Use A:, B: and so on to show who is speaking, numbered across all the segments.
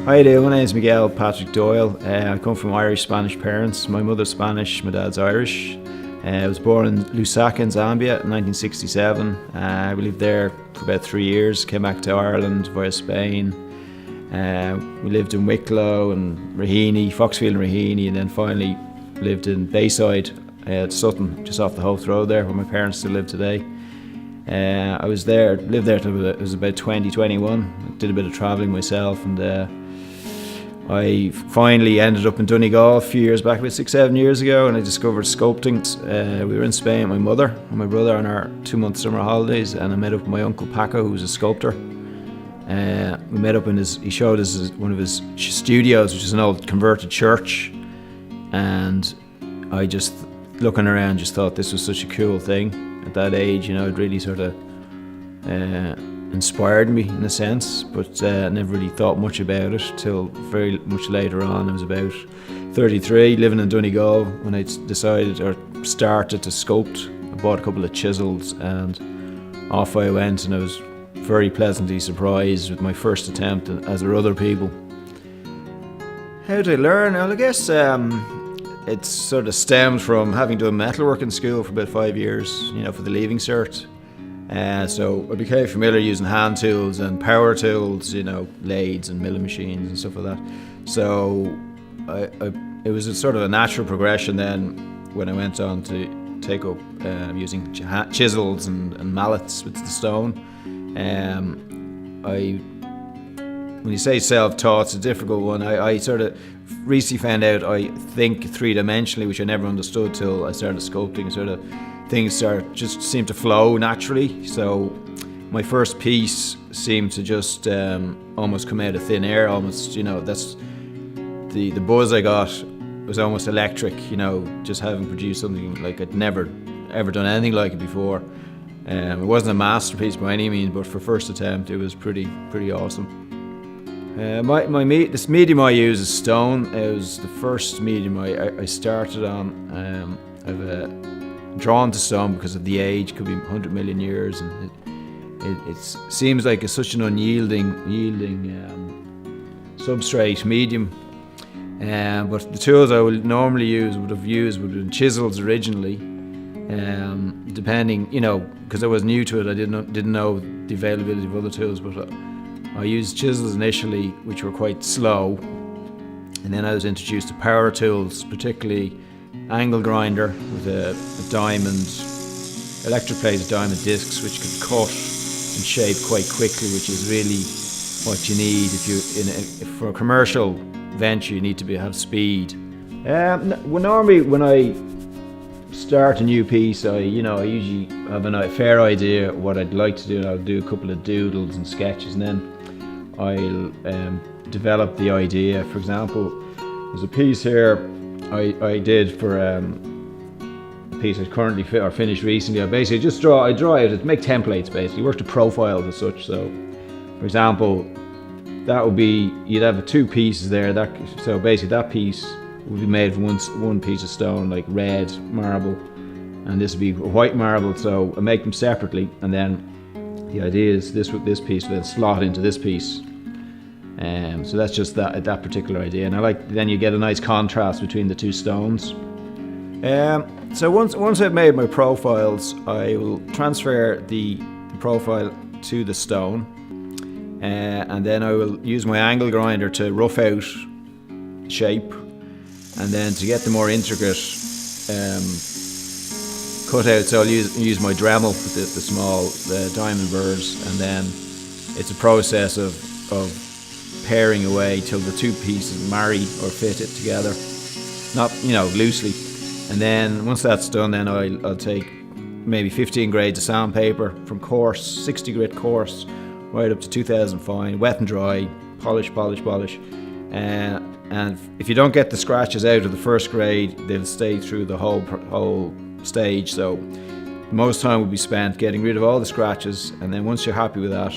A: Hi there, my name is Miguel Patrick Doyle. I come from Irish-Spanish parents. My mother's Spanish, my dad's Irish. I was born in Lusaka in Zambia in 1967. We lived there for about 3 years, came back to Ireland via Spain. We lived in Wicklow and Raheny, Foxfield and Raheny, and then finally lived in Bayside, Sutton, just off the Howth Road there, where my parents still live today. I lived there till it was about 2021. Did a bit of travelling myself, and I finally ended up in Donegal a few years back, about 6-7 years ago, and I discovered sculpting. We were in Spain with my mother and my brother on our 2-month summer holidays, and I met up with my uncle Paco, who's a sculptor. We met up he showed us one of his studios, which is an old converted church, and I just, looking around, just thought this was such a cool thing. At that age, it really sort of inspired me in a sense, but never really thought much about it till very much later on. I was about 33, living in Donegal, when I decided or started to sculpt. I bought a couple of chisels and off I went, and I was very pleasantly surprised with my first attempt, as were other people. How did I learn? Well, I guess it sort of stemmed from having done metalwork in school for about 5 years, for the leaving cert. So I became familiar using hand tools and power tools, lathes and milling machines and stuff like that. So it was a sort of a natural progression then when I went on to take up using chisels and mallets with the stone. When you say self-taught, it's a difficult one. I sort of recently found out I think three-dimensionally, which I never understood till I started sculpting. Sort of things just seem to flow naturally. So my first piece seemed to just almost come out of thin air. Almost, that's the buzz I got was almost electric. Just having produced something like I'd never ever done anything like it before. It wasn't a masterpiece by any means, but for first attempt, it was pretty awesome. This medium I use is stone. It was the first medium I started on. I've drawn to stone because of the age. Could be 100 million years, and it seems like it's such an unyielding substrate medium. But the tools I would normally would have been chisels originally. Depending, because I was new to it, I didn't know the availability of other tools, but I used chisels initially, which were quite slow, and then I was introduced to power tools, particularly angle grinder with a diamond, electroplated diamond discs, which could cut and shape quite quickly, which is really what you need for a commercial venture. You need to have speed. Normally when I start a new piece, I usually have a fair idea what I'd like to do, and I'll do a couple of doodles and sketches, and then I'll develop the idea. For example, there's a piece here I did for a piece I currently finished recently. I basically just draw it, make templates basically, work to profiles as such. So, for example, that would be, you'd have 2 pieces there. So basically that piece would be made from one piece of stone, like red marble, and this would be white marble. So I make them separately, and then the idea is this piece will then slot into this piece. So that's just that particular idea, and then you get a nice contrast between the 2 stones. So once I've made my profiles, I will transfer the profile to the stone, and then I will use my angle grinder to rough out shape, and then to get the more intricate cutouts, I'll use my Dremel with the small diamond burrs, and then it's a process of pairing away till the 2 pieces marry or fit it together, not loosely. And then once that's done, then I'll take maybe 15 grades of sandpaper from coarse, 60 grit coarse, right up to 2000 fine, wet and dry, polish. And if you don't get the scratches out of the first grade, they'll stay through the whole stage. So most time will be spent getting rid of all the scratches, and then once you're happy with that,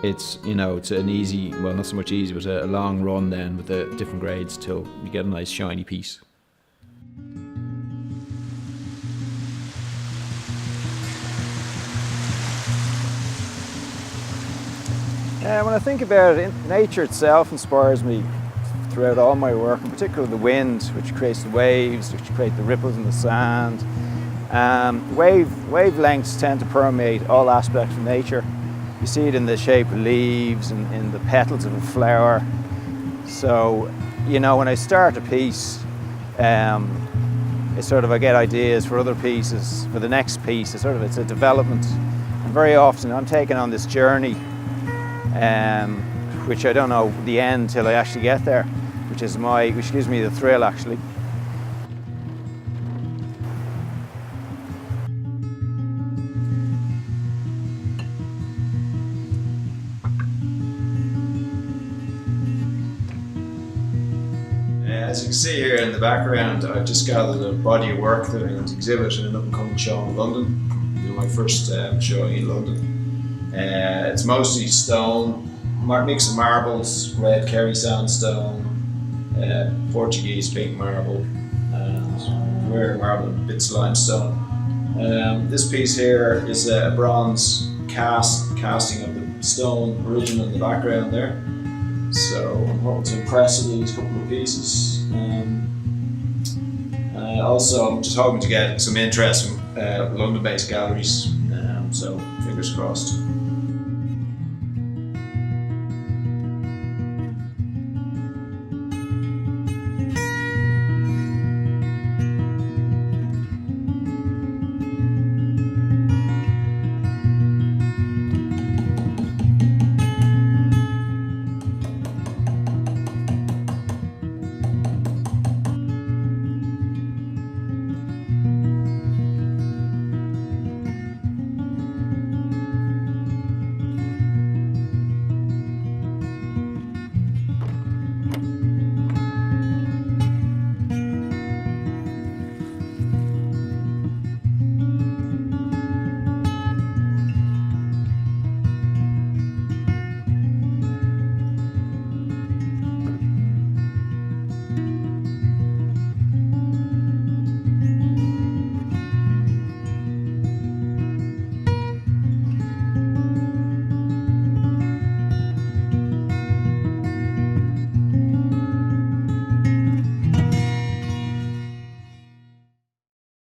A: it's an easy, well, not so much easy, but a long run then with the different grades till you get a nice shiny piece. When I think about it, nature itself inspires me throughout all my work, in particular the wind, which creates the waves, which create the ripples in the sand. Wavelengths tend to permeate all aspects of nature. You see it in the shape of leaves and in the petals of a flower. So, you know, when I start a piece, it's sort of I get ideas for other pieces, for the next piece. It's a development. And very often I'm taken on this journey, which I don't know the end till I actually get there, which gives me the thrill actually. As you can see here in the background, I've just gathered a body of work that I'm going to exhibit in an up-and-coming show in London. My first showing in London. It's mostly stone, mix of marbles, red Kerry sandstone, Portuguese pink marble, and rare marble and bits of limestone. This piece here is a bronze casting of the stone original in the background there. So I'm hoping to impress with these couple of pieces. Also, I'm just hoping to get some interest from London-based galleries, so fingers crossed.